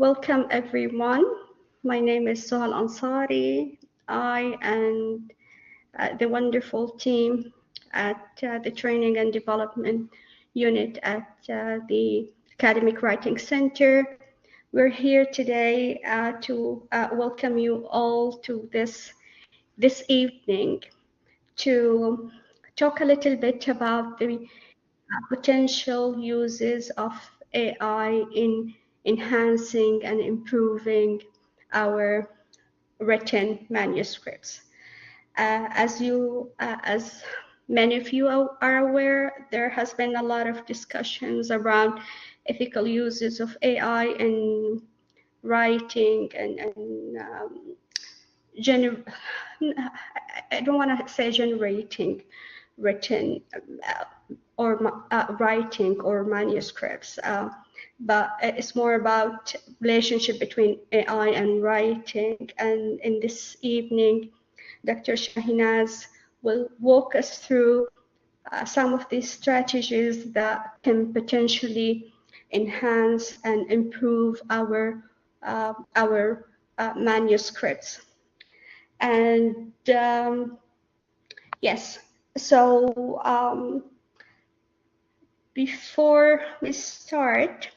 Welcome everyone. My name is Suhal Ansari. I and the wonderful team at the Training and Development Unit at the Academic Writing Center. We're here today to welcome you all to this evening to talk a little bit about the potential uses of AI in enhancing and improving our written manuscripts. As many of you are aware, there has been a lot of discussions around ethical uses of AI in writing and I don't want to say generating written or writing or manuscripts, but it's more about relationship between AI and writing. And in this evening, Dr. Shahinaz will walk us through some of these strategies that can potentially enhance and improve our manuscripts. And yes, so before we start,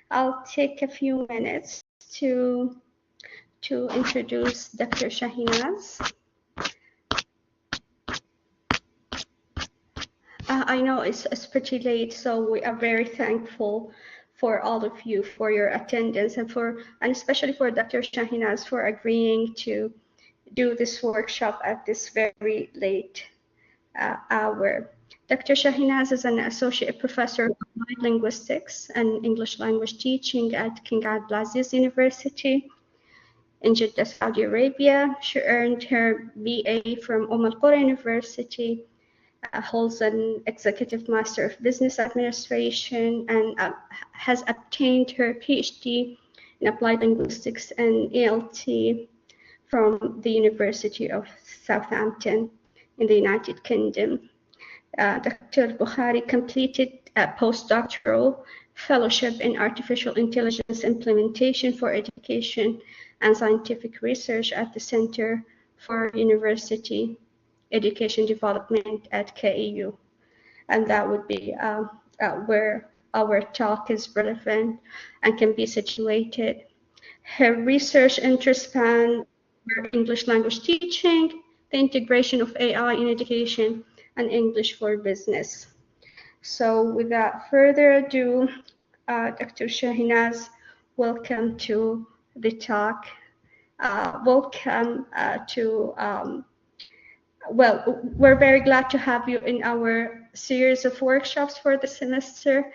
I'll take a few minutes to introduce Dr. Shahinaz. I know it's pretty late, so we are very thankful for all of you for your attendance and especially for Dr. Shahinaz for agreeing to do this workshop at this very late hour. Dr. Shahinaz is an associate professor of Applied Linguistics and English language teaching at King Abdulaziz University in Jeddah, Saudi Arabia. She earned her BA from Al-Qura University, holds an Executive Master of Business Administration, and has obtained her Ph.D. in Applied Linguistics and ELT from the University of Southampton in the United Kingdom. Dr. Bukhari completed a postdoctoral fellowship in artificial intelligence implementation for education and scientific research at the Center for University Education Development at KEU. And that would be where our talk is relevant and can be situated. Her research interests span English language teaching, the integration of AI in education, and English for business. So without further ado, Dr. Shahinaz, welcome to the talk. Welcome well, we're very glad to have you in our series of workshops for the semester,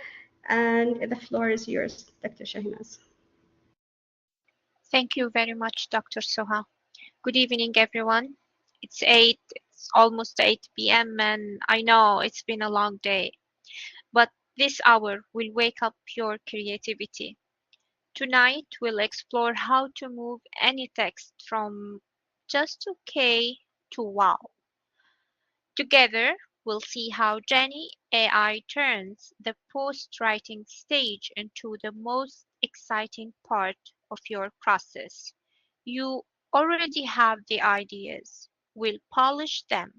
and the floor is yours, Dr. Shahinaz. Thank you very much, Dr. Soha. Good evening, everyone. It's almost 8 p.m. and I know it's been a long day, but this hour will wake up your creativity. Tonight, we'll explore how to move any text from just okay to wow. Together, we'll see how Jenni AI turns the post-writing stage into the most exciting part of your process. You already have the ideas. We'll polish them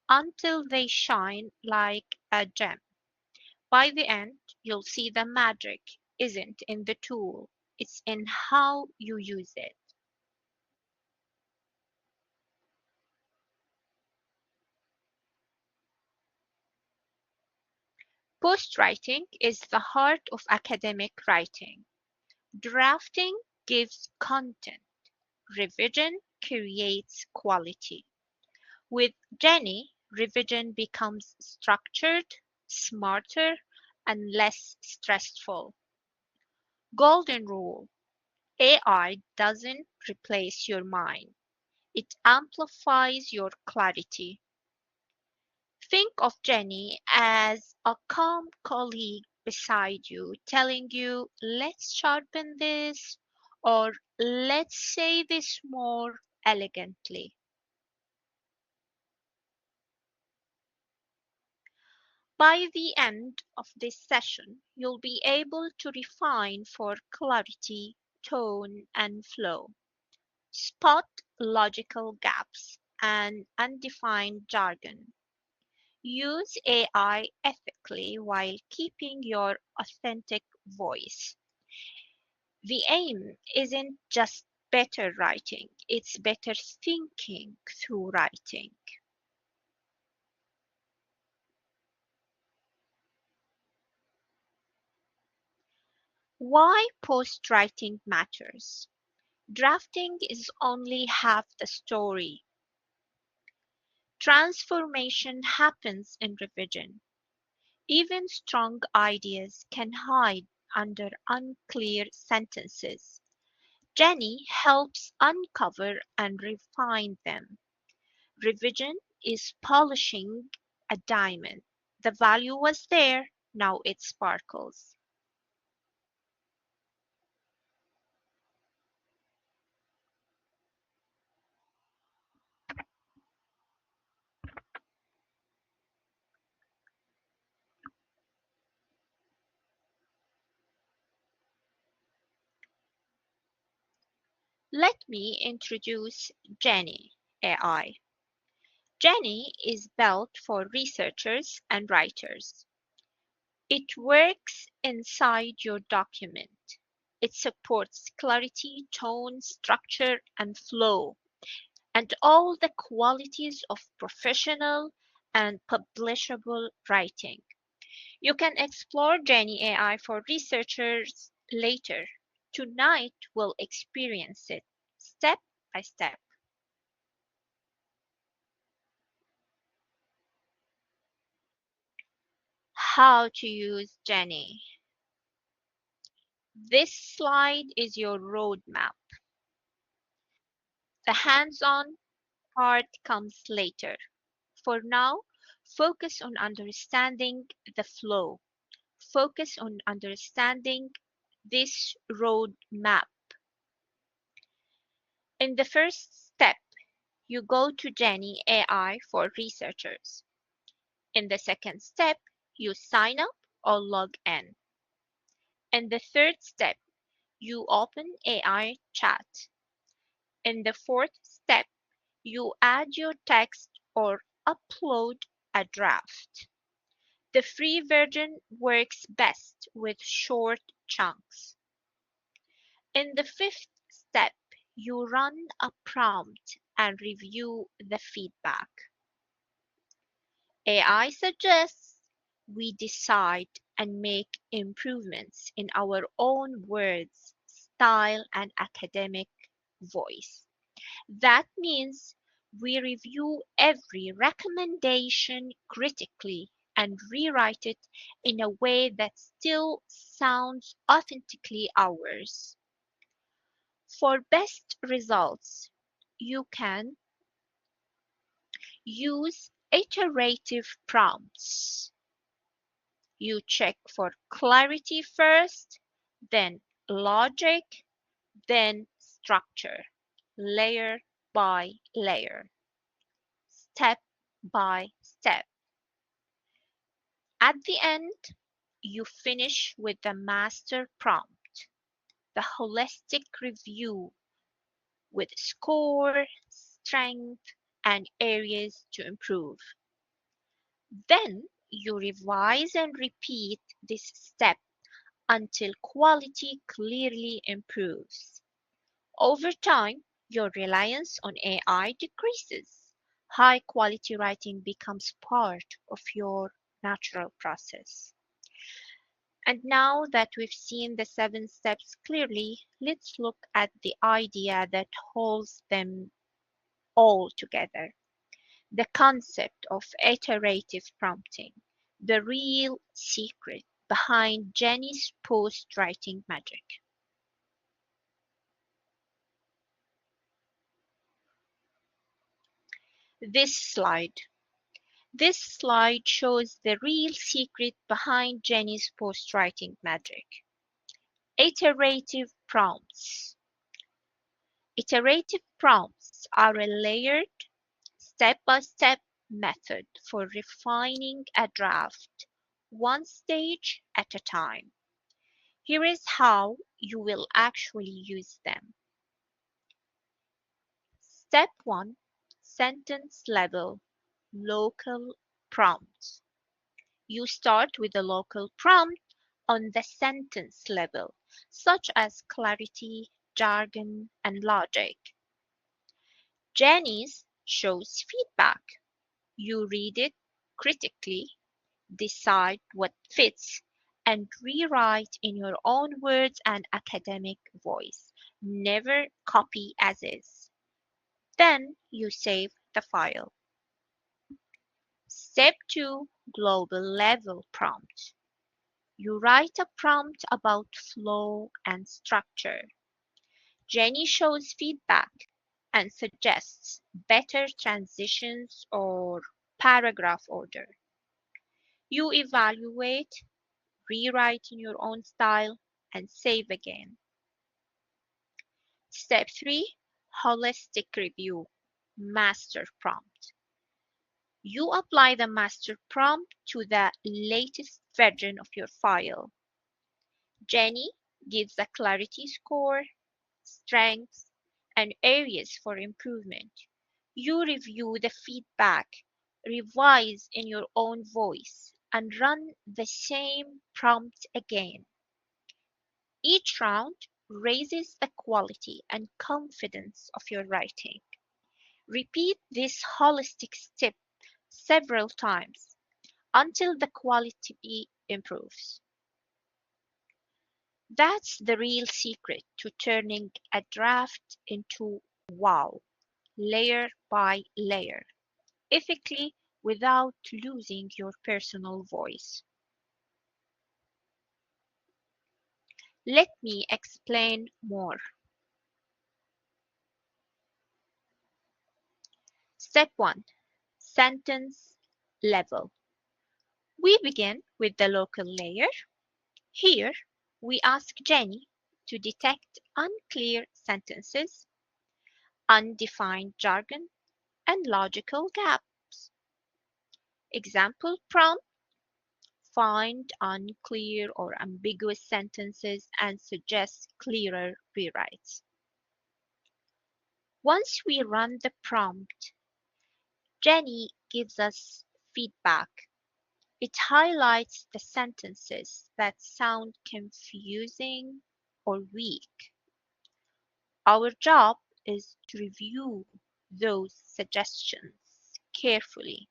until they shine like a gem. By the end, you'll see the magic isn't in the tool, it's in how you use it. Post-writing is the heart of academic writing. Drafting gives content. Revision creates quality. With Jenni, revision becomes structured, smarter, and less stressful. Golden rule: AI doesn't replace your mind, it amplifies your clarity. Think of Jenni as a calm colleague beside you telling you, let's sharpen this, or let's say this more elegantly. By the end of this session, you'll be able to refine for clarity, tone and flow. Spot logical gaps and undefined jargon. Use AI ethically while keeping your authentic voice. The aim isn't just better writing, it's better thinking through writing. Why post writing matters? Drafting is only half the story. Transformation happens in revision. Even strong ideas can hide under unclear sentences. Jenni helps uncover and refine them. Revision is polishing a diamond. The value was there, now it sparkles. Let me introduce Jenni AI. Jenni is built for researchers and writers. It works inside your document. It supports clarity, tone, structure, and flow, and all the qualities of professional and publishable writing. You can explore Jenni AI for researchers later. Tonight we'll experience it step by step. How to use Jenni. This slide is your roadmap. The hands-on part comes later. For now, focus on understanding the flow. Focus on understanding this roadmap. In the first step, you go to Jenni AI for researchers. In the second step, you sign up or log in. In the third step, you open AI chat. In the fourth step, you add your text or upload a draft. The free version works best with short chunks. In the fifth step, you run a prompt and review the feedback. AI suggests, we decide and make improvements in our own words, style, and academic voice. That means we review every recommendation critically and rewrite it in a way that still sounds authentically ours. For best results, you can use iterative prompts. You check for clarity first, then logic, then structure, layer by layer, step by step. At the end, you finish with the master prompt, the holistic review with score, strength, and areas to improve. Then you revise and repeat this step until quality clearly improves. Over time, your reliance on AI decreases. High quality writing becomes part of your natural process. And now that we've seen the 7 steps clearly, let's look at the idea that holds them all together. The concept of iterative prompting, the real secret behind Jenni's post-writing magic. This slide. This slide shows the real secret behind Jenni's post-writing magic. Iterative prompts. Iterative prompts are a layered, step-by-step method for refining a draft, one stage at a time. Here is how you will actually use them. Step 1. Sentence level local prompts. You start with a local prompt on the sentence level, such as clarity, jargon, and logic. Jenni's shows feedback. You read it critically, decide what fits, and rewrite in your own words and academic voice. Never copy as is. Then you save the file. Step 2. Global level prompt. You write a prompt about flow and structure. Jenni shows feedback and suggests better transitions or paragraph order. You evaluate, rewrite in your own style, and save again. Step 3. Holistic review. Master prompt. You apply the master prompt to the latest version of your file. Jenni gives a clarity score, strengths, and areas for improvement. You review the feedback, revise in your own voice, and run the same prompt again. Each round raises the quality and confidence of your writing. Repeat this holistic step several times until the quality improves. That's the real secret to turning a draft into wow, layer by layer, ethically without losing your personal voice. Let me explain more. Step 1. Sentence level. We begin with the local layer. Here, we ask Jenni to detect unclear sentences, undefined jargon, and logical gaps. Example prompt: find unclear or ambiguous sentences and suggest clearer rewrites. Once we run the prompt, Jenni gives us feedback. It highlights the sentences that sound confusing or weak. Our job is to review those suggestions carefully,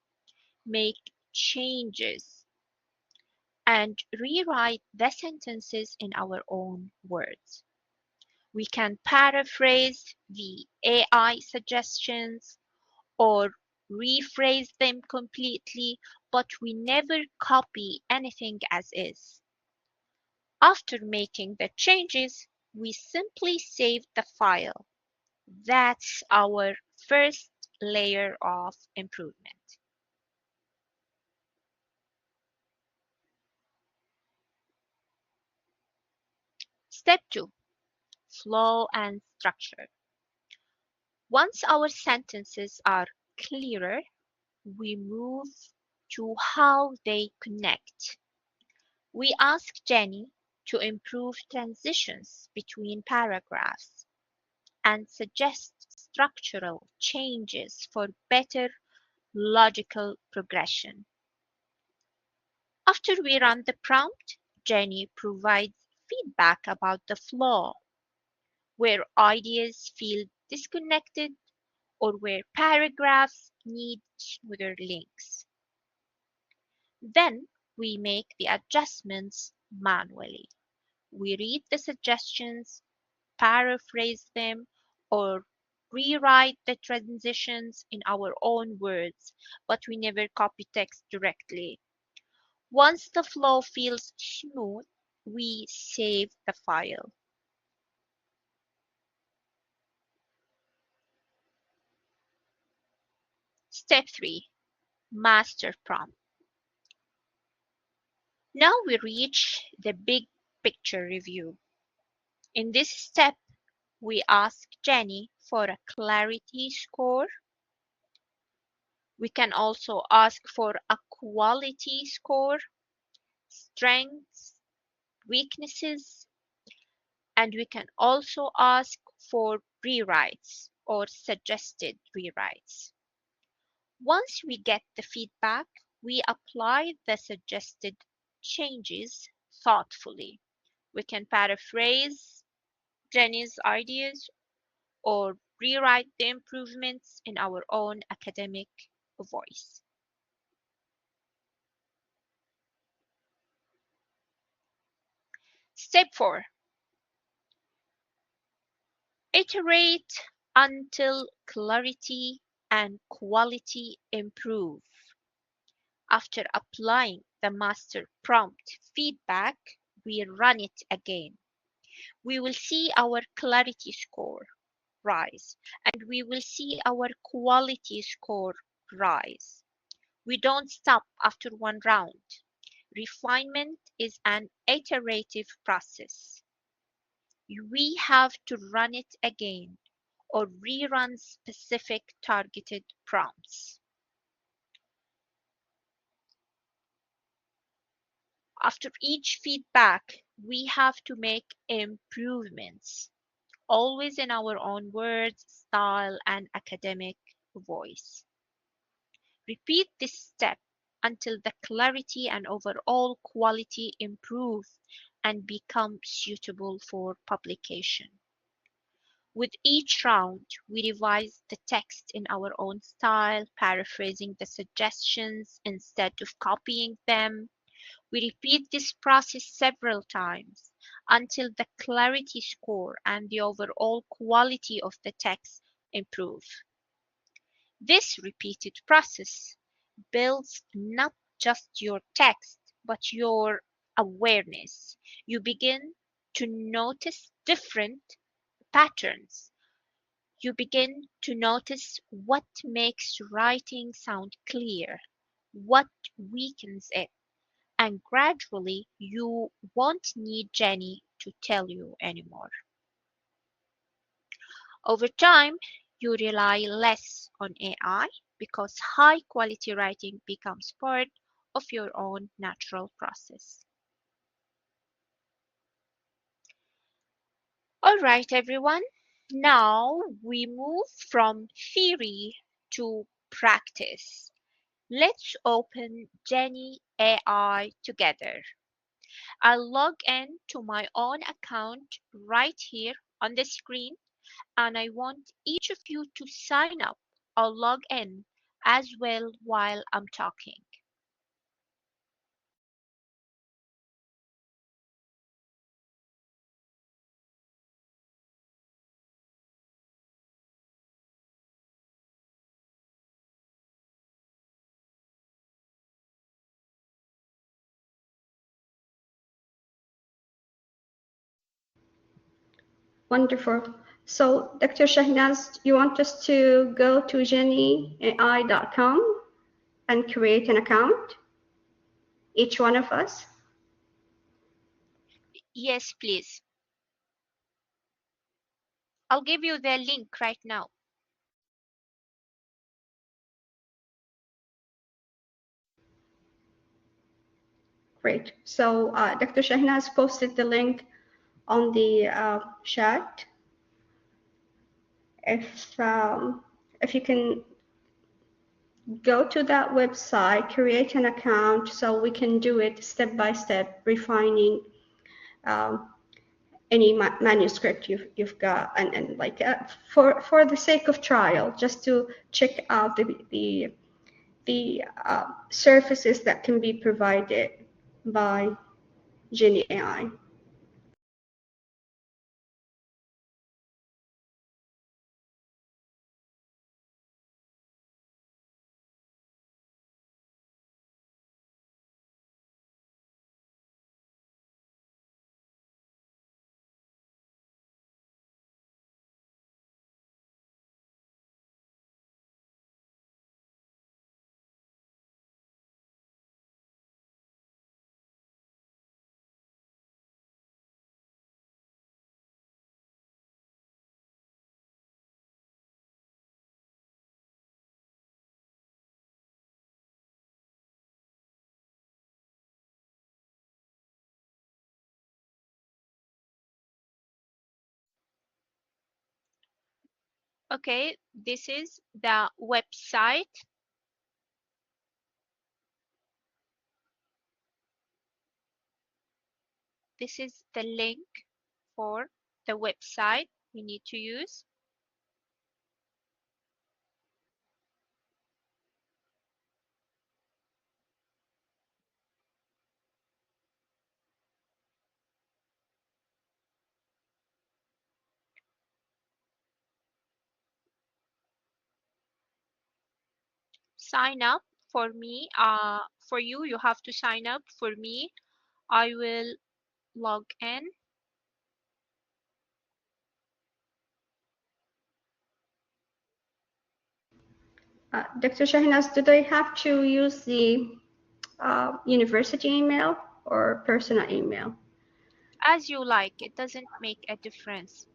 make changes, and rewrite the sentences in our own words. We can paraphrase the AI suggestions or rephrase them completely, but we never copy anything as is. After making the changes, we simply save the file. That's our first layer of improvement. Step 2. Flow and structure. Once our sentences are clearer, we move to how they connect. We ask Jenni to improve transitions between paragraphs and suggest structural changes for better logical progression. After we run the prompt, Jenni provides feedback about the flow, where ideas feel disconnected or where paragraphs need smoother links. Then we make the adjustments manually. We read the suggestions, paraphrase them, or rewrite the transitions in our own words, but we never copy text directly. Once the flow feels smooth, we save the file. Step 3. Master prompt. Now we reach the big picture review. In this step, we ask Jenni for a clarity score. We can also ask for a quality score, strengths, weaknesses, and we can also ask for rewrites or suggested rewrites. Once we get the feedback, we apply the suggested changes thoughtfully. We can paraphrase Jenny's ideas or rewrite the improvements in our own academic voice. Step 4. Iterate until clarity and quality improve. After applying the master prompt feedback, we run it again. We will see our clarity score rise, and we will see our quality score rise. We don't stop after one round. Refinement is an iterative process. We have to run it again or rerun specific targeted prompts. After each feedback, we have to make improvements, always in our own words, style, and academic voice. Repeat this step until the clarity and overall quality improve and become suitable for publication. With each round, we revise the text in our own style, paraphrasing the suggestions instead of copying them. We repeat this process several times until the clarity score and the overall quality of the text improve. This repeated process builds not just your text, but your awareness. You begin to notice different patterns. You begin to notice what makes writing sound clear, what weakens it, and gradually you won't need Jenny to tell you anymore. Over time, you rely less on AI because high quality writing becomes part of your own natural process. All right, everyone. Now we move from theory to practice. Let's open Jenni AI together. I'll log in to my own account right here on the screen, and I want each of you to sign up or log in as well while I'm talking. Wonderful. So, Dr. Shahinaz, you want us to go to jenniai.com and create an account, each one of us? Yes, please. I'll give you the link right now. Great. So, Dr. Shahinaz posted the link on the chat. If you can go to that website, create an account, so we can do it step by step, refining any manuscript you've got, and like for the sake of trial, just to check out the services that can be provided by Jenni AI. Okay, this is the website. This is the link for the website we need to use. Sign up for me. For you, you have to sign up. For me, I will log in. Dr. Shahinaz, do they have to use the university email or personal email? As you like, it doesn't make a difference.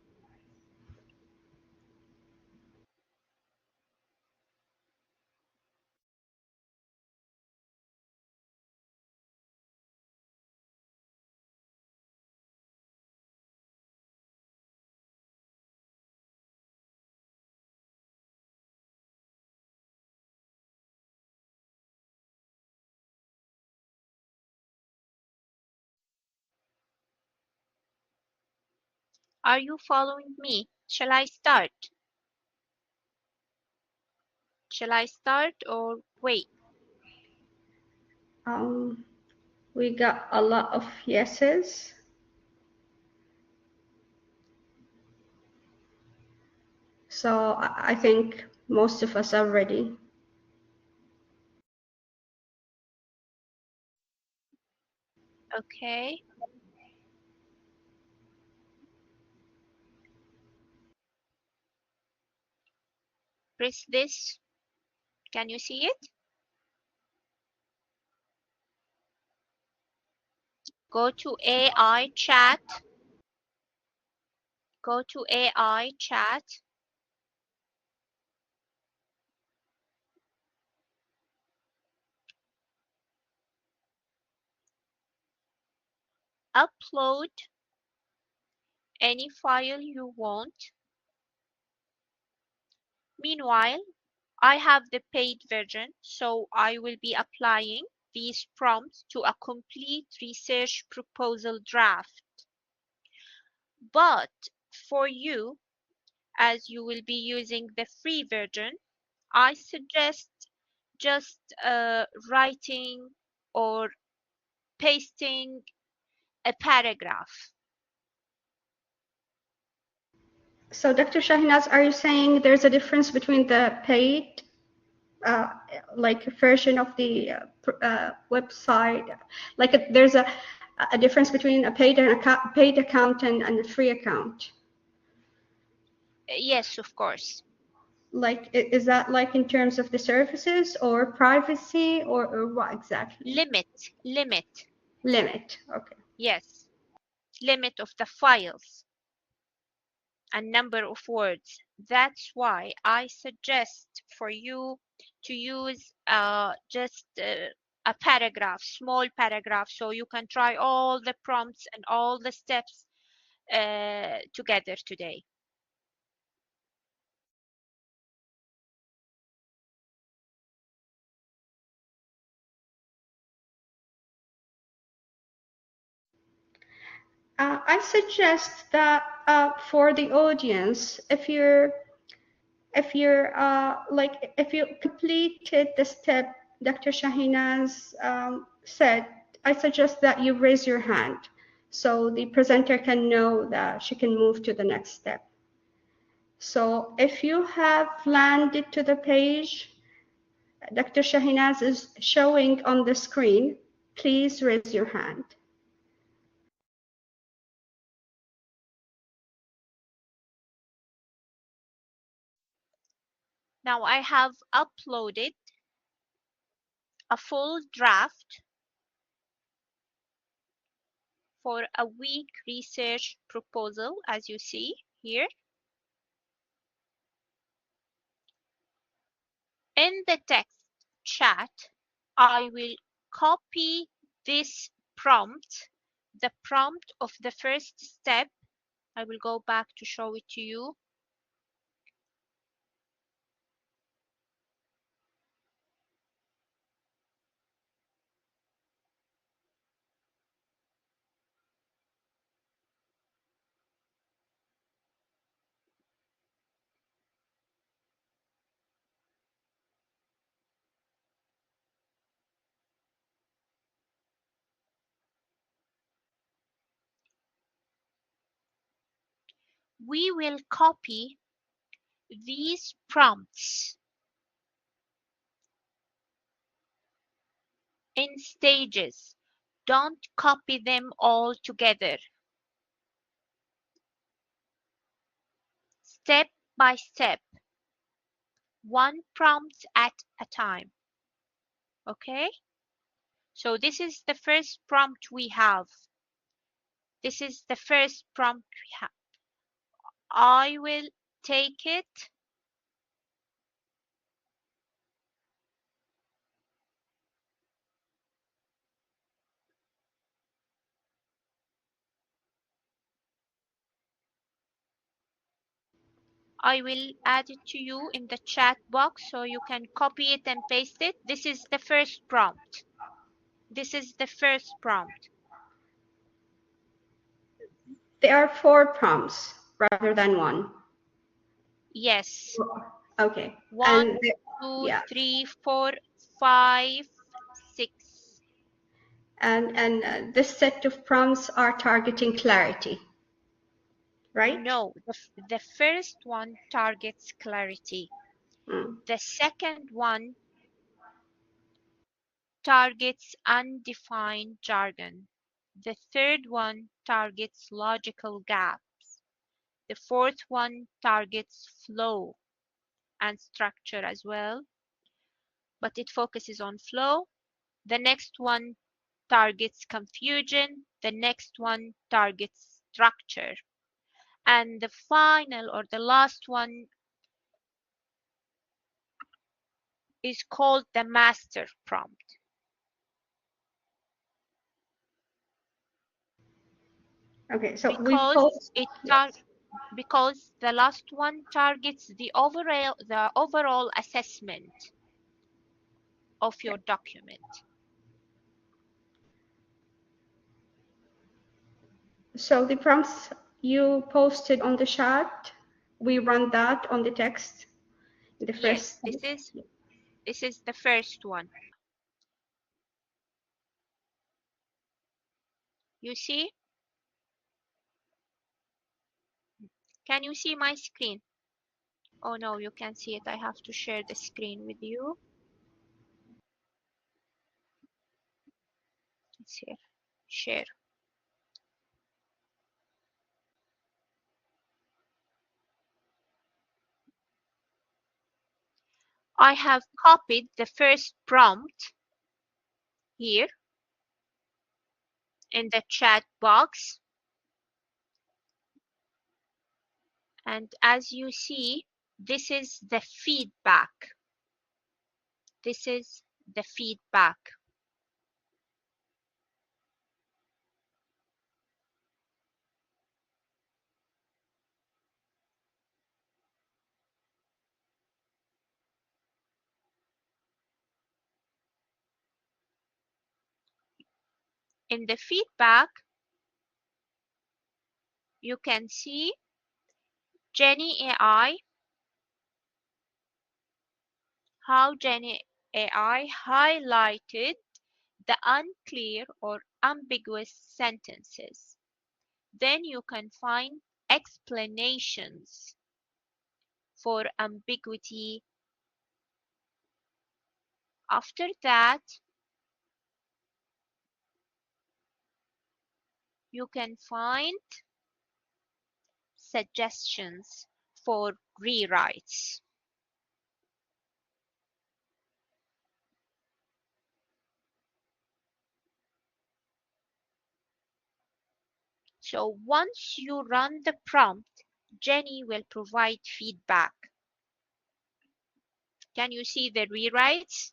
Are you following me? Shall I start? Shall I start or wait? We got a lot of yeses. So I think most of us are ready. Okay. Press this. Can you see it? Go to AI chat. Go to AI chat. Upload any file you want. Meanwhile, I have the paid version, so I will be applying these prompts to a complete research proposal draft. But for you, as you will be using the free version, I suggest just writing or pasting a paragraph. So Dr. Shahinaz, are you saying there's a difference between the paid like version of the website? Like there's a difference between a paid account and a free account? Yes, of course. Like, is that like in terms of the services or privacy or what exactly? Limit. Limit, okay. Yes, limit of the files and number of words. That's why I suggest for you to use just a paragraph, small paragraph, so you can try all the prompts and all the steps together today. I suggest that for the audience, if you completed the step Dr. Shahinaz said, I suggest that you raise your hand so the presenter can know that she can move to the next step. So if you have landed to the page Dr. Shahinaz is showing on the screen, please raise your hand. Now I have uploaded a full draft for a week research proposal, as you see here. In the text chat, I will copy this prompt, the prompt of the first step. I will go back to show it to you. We will copy these prompts in stages. Don't copy them all together. Step by step, one prompt at a time. Okay? So this is the first prompt we have. This is the first prompt we have. I will take it. I will add it to you in the chat box so you can copy it and paste it. This is the first prompt. This is the first prompt. There are 4 prompts rather than 1. Yes. Okay. 1, And 2, yeah. 3, 4, 5, 6. And this set of prompts are targeting clarity, right? No, the first one targets clarity. The second one targets undefined jargon. The third one targets logical gaps. The fourth one targets flow and structure as well, but it focuses on flow. The next one targets confusion. The next one targets structure. And the final or the last one is called the master prompt. Okay, so because the last one targets the overall assessment of your document. So the prompts you posted on the chat, we run that on the text. The first. Yes, this is the first one. You see? Can you see my screen? Oh no, you can't see it. I have to share the screen with you. It's here. Share. I have copied the first prompt here in the chat box. And as you see, this is the feedback. This is the feedback. In the feedback, you can see Jenni AI, how Jenni AI highlighted the unclear or ambiguous sentences. Then you can find explanations for ambiguity. After that, you can find suggestions for rewrites. So once you run the prompt, Jenni will provide feedback. Can you see the rewrites?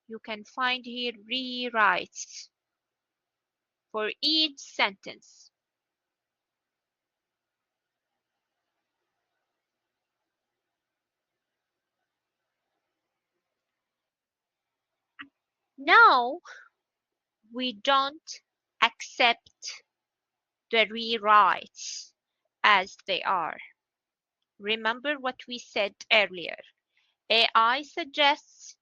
You can find here rewrites for each sentence. Now, we don't accept the rewrites as they are. Remember what we said earlier. AI suggests,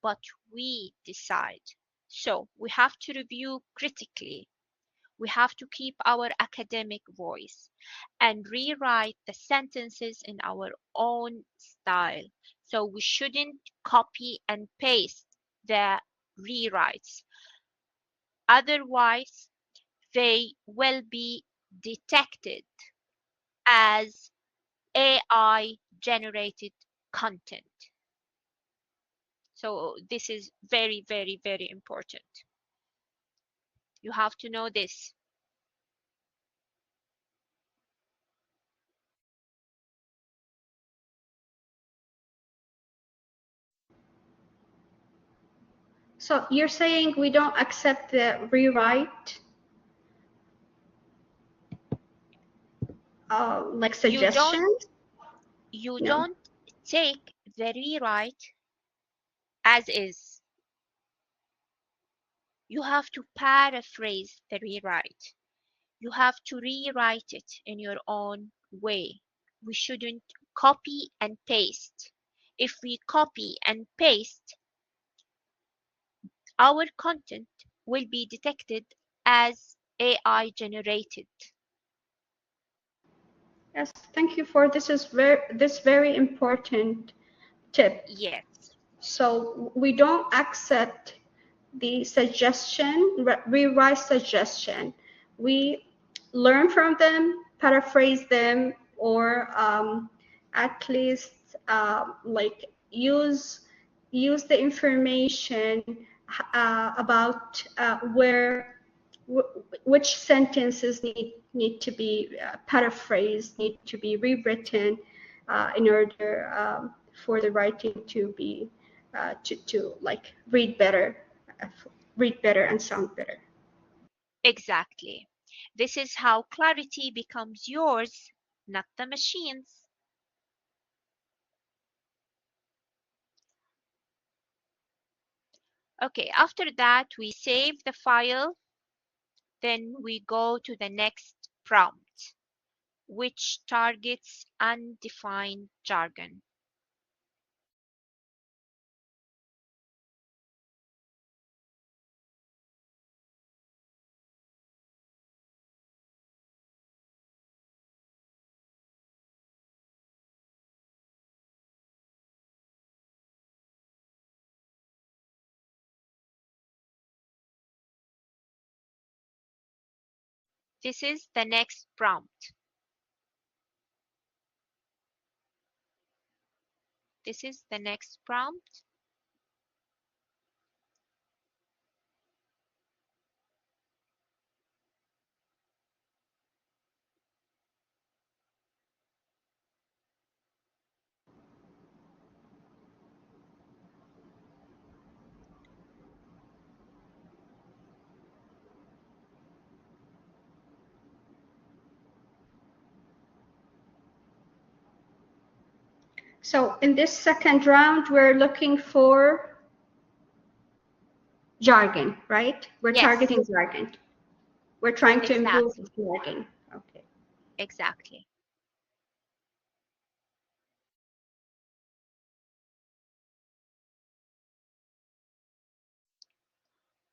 but we decide. So we have to review critically We have to keep our academic voice and rewrite the sentences in our own style. So we shouldn't copy and paste the rewrites. Otherwise, they will be detected as AI generated content. So this is very, very, very important. You have to know this. So you're saying we don't accept the rewrite, like suggestions? You No. don't take the rewrite as is. You have to paraphrase the rewrite. You have to rewrite it in your own way. We shouldn't copy and paste. If we copy and paste, our content will be detected as AI generated. Yes, thank you for this very important tip. Yes, So we don't accept the suggestion, rewrite suggestion. We learn from them, paraphrase them, or at least like use the information about which sentences need to be paraphrased, need to be rewritten in order for the writing to be to like uh, read better and sound better. exactly. This is how clarity becomes yours, not the machine's. Okay, after that, we save the file, then we go to the next prompt, which targets undefined jargon. This is the next prompt. This is the next prompt. So in this second round, we're looking for jargon, right? We're Yes, targeting jargon. We're trying to improve exactly, jargon. Okay. exactly.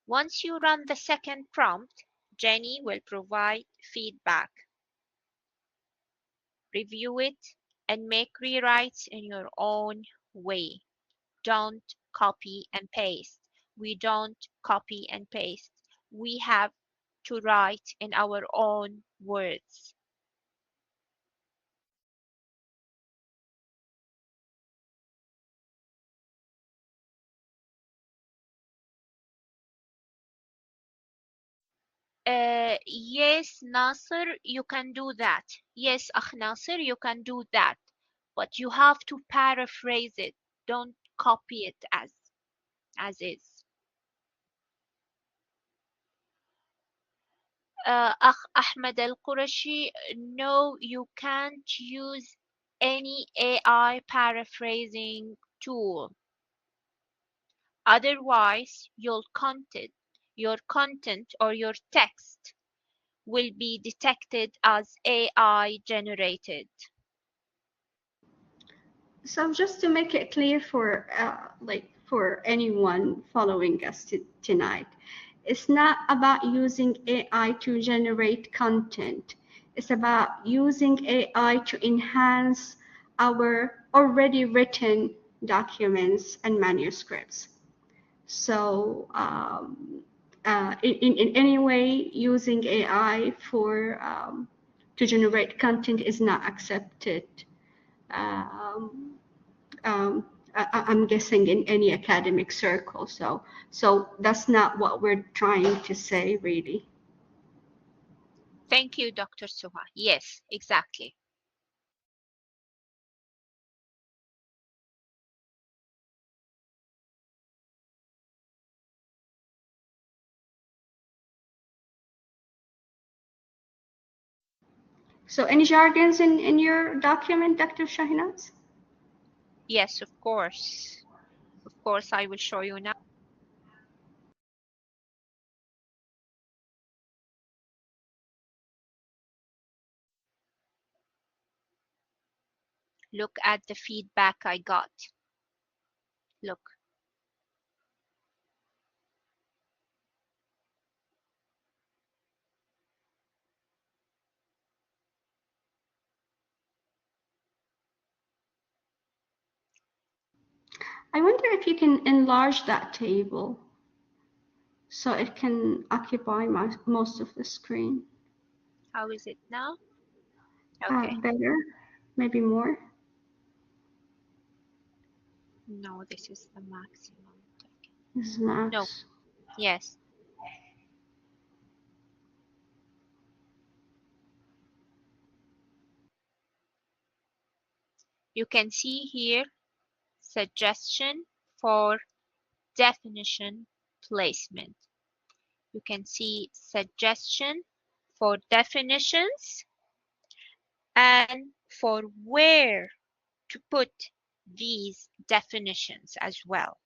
Once you run the second prompt, Jenny will provide feedback. Review it and make rewrites in your own way. Don't copy and paste. We don't copy and paste. We have to write in our own words. Yes, Nasser, you can do that. Yes, Akh Nasser, you can do that. But you have to paraphrase it. Don't copy it as is. Akh Ahmed Al-Qurashi, no, you can't use any AI paraphrasing tool. Otherwise, your content or your text will be detected as AI generated. So just to make it clear for for anyone following us tonight, It's not about using AI to generate content. It's about using AI to enhance our already written documents and manuscripts. So in any way, using AI to generate content is not accepted. Um, I'm guessing in any academic circle. So that's not what we're trying to say, really. Thank you, Dr. Suha. Yes, exactly. So any jargons in your document, Dr. Shahinaz? Yes, of course. Of course, I will show you now. Look at the feedback I got. Look. I wonder if you can enlarge that table so it can occupy most of the screen. How is it now? Okay. Better, maybe more. No, this is the maximum. This is No. max. Yes. You can see here suggestion for definition placement. You can see suggestion for definitions and for where to put these definitions as well.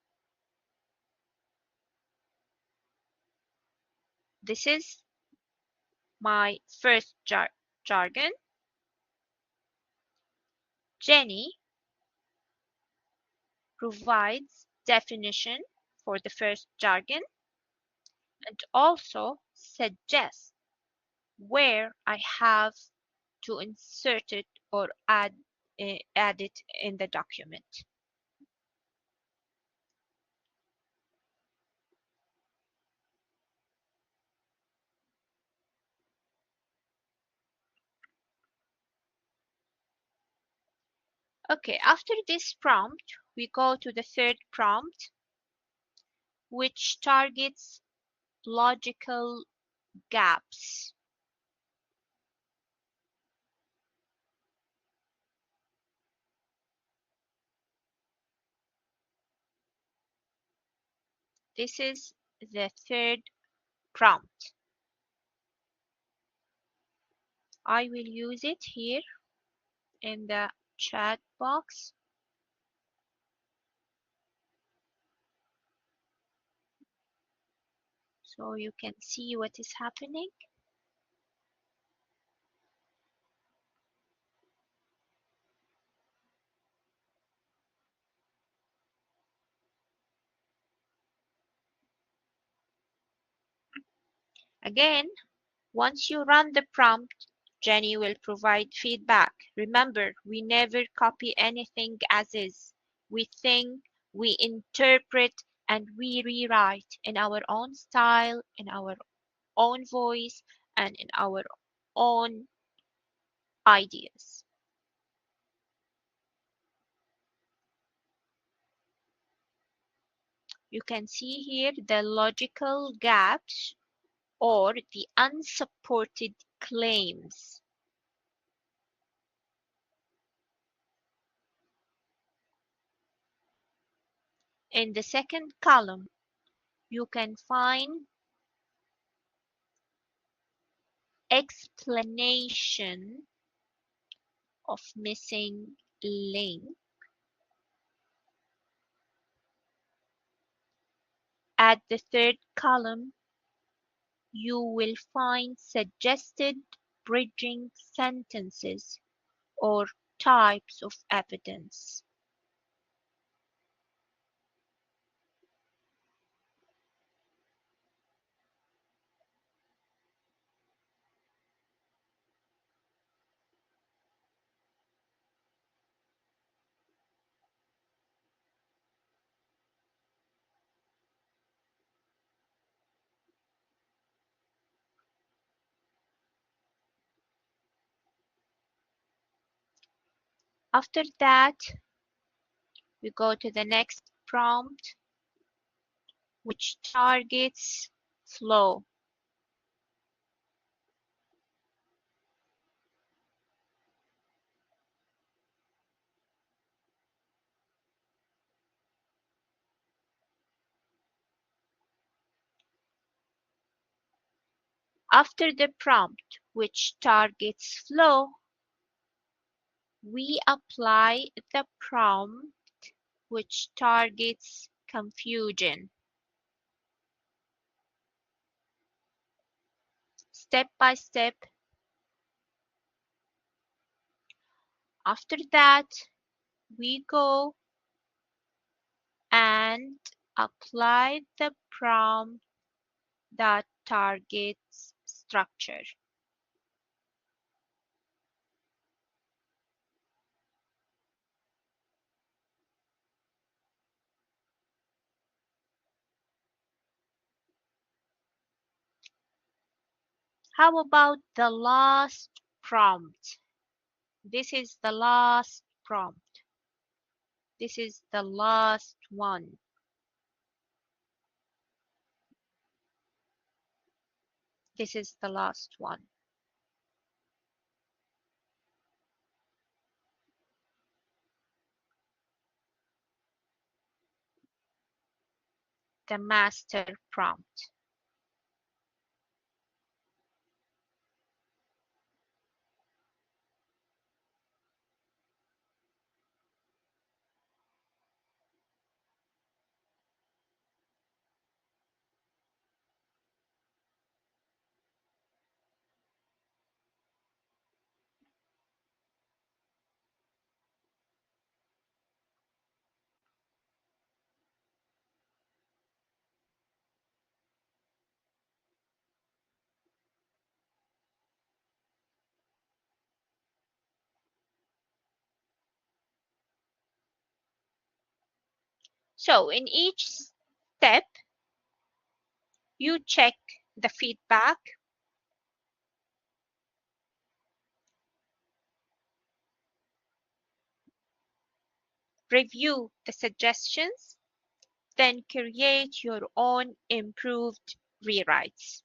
This is my first jargon. Jenni provides definition for the first jargon and also suggests where I have to insert it or add it in the document. Okay, after this prompt, we go to the third prompt, which targets logical gaps. This is the third prompt. I will use it here in the chat box. So you can see what is happening. Again, once you run the prompt, Jenni will provide feedback. Remember, we never copy anything as is. We think, we interpret, and we rewrite in our own style, in our own voice, and in our own ideas. You can see here the logical gaps or the unsupported claims. In the second column, you can find explanation of missing link. At the third column, you will find suggested bridging sentences or types of evidence. After that, we go to the next prompt, which targets flow. After the prompt, which targets flow, we apply the prompt which targets confusion. Step by step. After that, we go and apply the prompt that targets structure. How about the last prompt? This is the last prompt. This is the last one. This is the last one. The master prompt. So in each step, you check the feedback, review the suggestions, then create your own improved rewrites.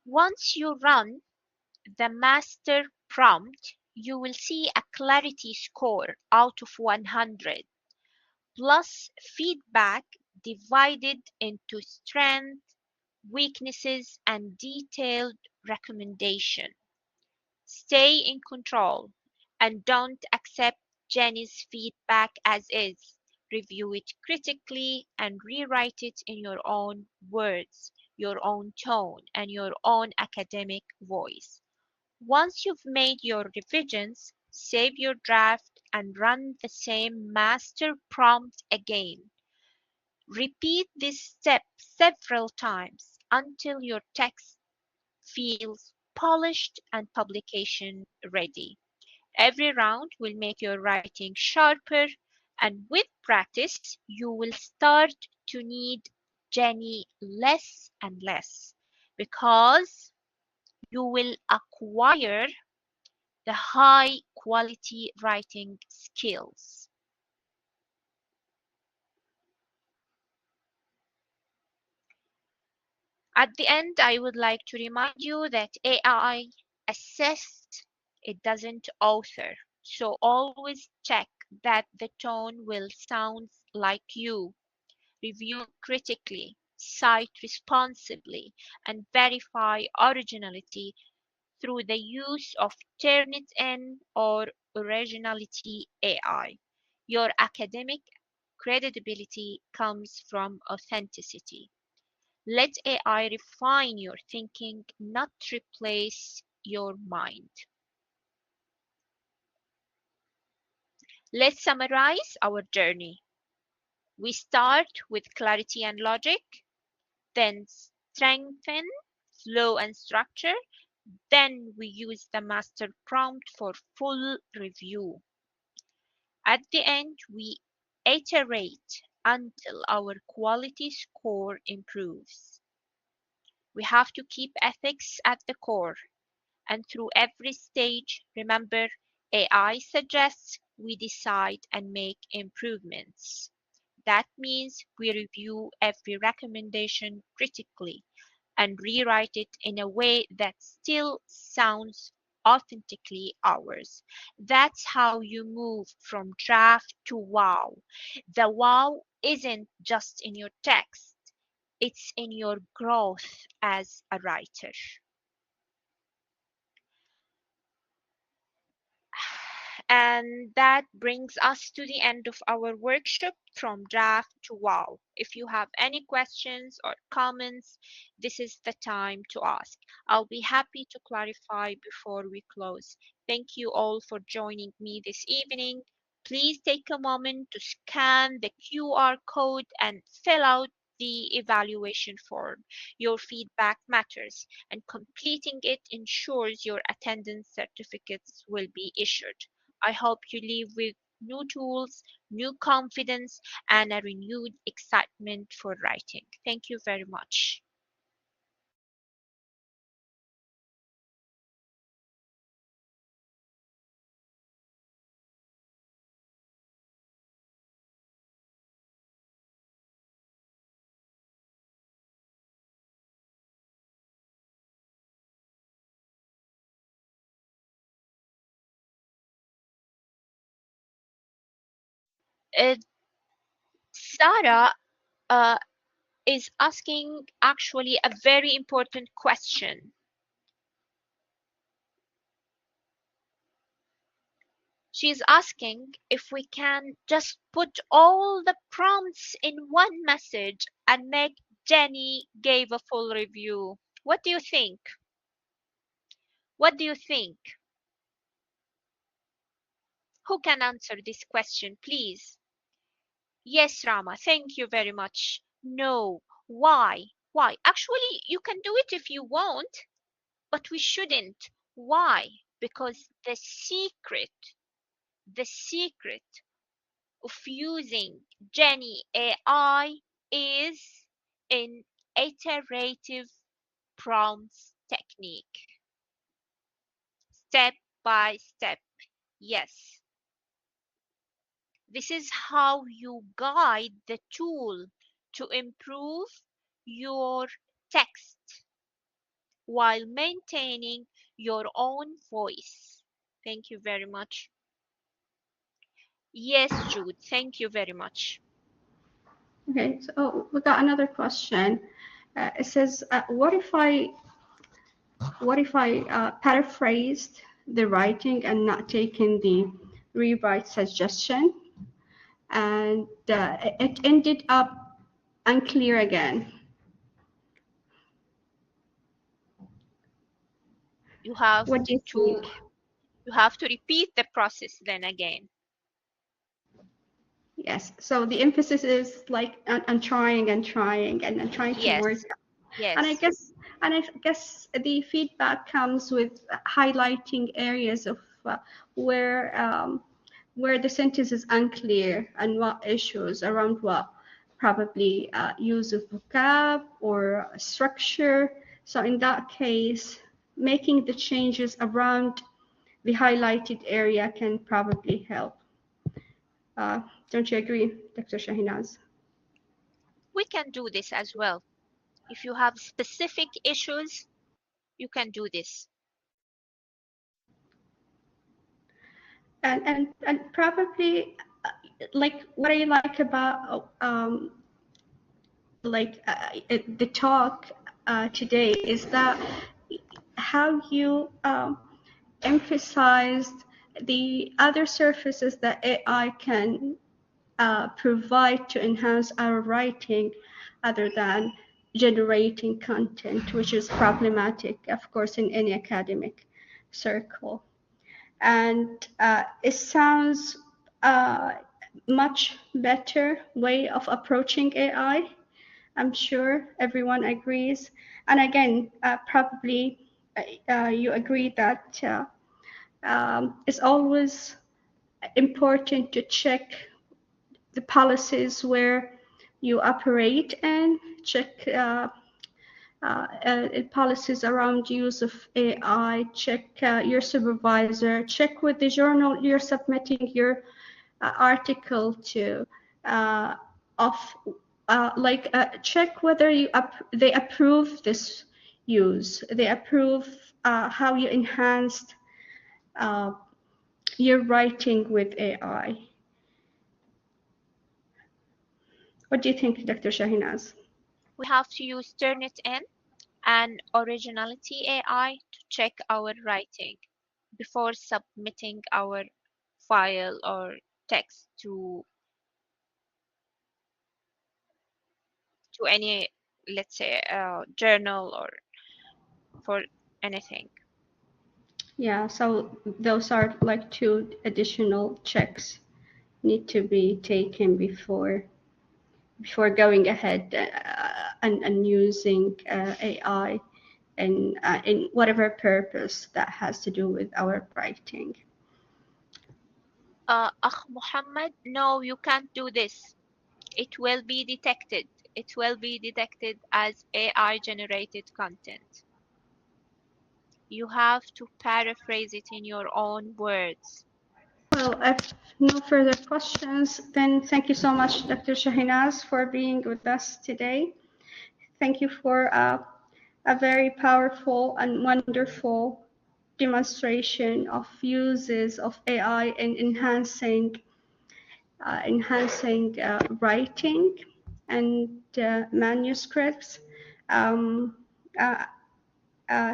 Once you run the master prompt, you will see a clarity score out of 100, plus feedback divided into strength, weaknesses, and detailed recommendation. Stay in control and don't accept Jenny's feedback as is. Review it critically and rewrite it in your own words, your own tone, and your own academic voice. Once you've made your revisions, save your draft and run the same master prompt again. Repeat this step several times until your text feels polished and publication ready. Every round will make your writing sharper, and with practice, you will start to need Jenny less and less because you will acquire the high quality writing skills. At the end, I would like to remind you that AI assists, it doesn't author. So always check that the tone will sound like you. Review critically, cite responsibly, and verify originality through the use of Turnitin or Originality AI. Your academic credibility comes from authenticity. Let AI refine your thinking, not replace your mind. Let's summarize our journey. We start with clarity and logic, then strengthen flow and structure, then we use the master prompt for full review. At the end, we iterate until our quality score improves. We have to keep ethics at the core, and through every stage, remember, AI suggests, we decide and make improvements. That means we review every recommendation critically and rewrite it in a way that still sounds authentically ours. That's how you move from draft to wow. The wow isn't just in your text, it's in your growth as a writer. And that brings us to the end of our workshop from draft to wow. If you have any questions or comments, this is the time to ask. I'll be happy to clarify before we close. Thank you all for joining me this evening. Please take a moment to scan the QR code and fill out the evaluation form. Your feedback matters, and completing it ensures your attendance certificates will be issued. I hope you leave with new tools, new confidence, and a renewed excitement for writing. Thank you very much. Uh, Sarah uh, is asking actually a very important question. She's asking if we can just put all the prompts in one message and make Jenny give a full review. What do you think? What do you think? Who can answer this question, please? Yes, Rama, thank you very much. No. Why? Why? Actually, you can do it if you want, but we shouldn't. Why? Because the secret of using Jenni AI is in iterative prompts technique, step by step. Yes, this is how you guide the tool to improve your text while maintaining your own voice. Thank you very much. Yes, Jude, thank you very much. Okay, so we got another question. It says, what if I paraphrased the writing and not taken the rewrite suggestion, and it ended up unclear again? You have What do you to think? you have to repeat the process then again. Yes, so the emphasis is like on trying and trying and trying to work. Yes, And I yes. guess and I guess the feedback comes with highlighting areas of where where the sentence is unclear and what issues around what, probably use of vocab or structure. So in that case, making the changes around the highlighted area can probably help. Uh, don't you agree, Dr. Shahinaz? We can do this as well. If you have specific issues, you can do this. And probably like what I like about the talk today is that how you emphasized the other services that AI can provide to enhance our writing, other than generating content, which is problematic, of course, in any academic circle. And it sounds much better way of approaching AI. I'm sure everyone agrees. And again, probably you agree that it's always important to check the policies where you operate and check policies around use of AI, check your supervisor, check with the journal you're submitting your article to, check whether they approve this use, they approve how you enhanced your writing with AI. What do you think, Dr. Shahinaz? We have to use Turnitin and Originality AI to check our writing before submitting our file or text to any, let's say, journal or for anything. Yeah, so those are like 2 additional checks need to be taken before going ahead and using AI in whatever purpose that has to do with our writing. Akh Muhammad, no, you can't do this. It will be detected. It will be detected as AI generated content. You have to paraphrase it in your own words. Well, if no further questions, then thank you so much, Dr. Shahinaz, for being with us today. Thank you for a very powerful and wonderful demonstration of uses of AI in enhancing writing and manuscripts.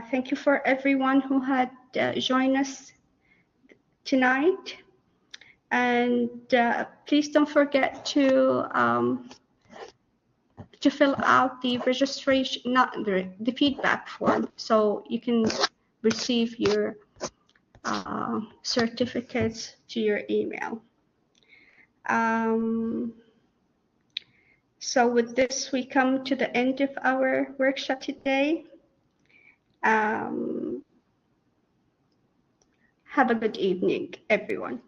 Thank you for everyone who had joined us tonight. And please don't forget to fill out the registration, not the feedback form, so you can receive your certificates to your email. So with this, we come to the end of our workshop today. Have a good evening, everyone.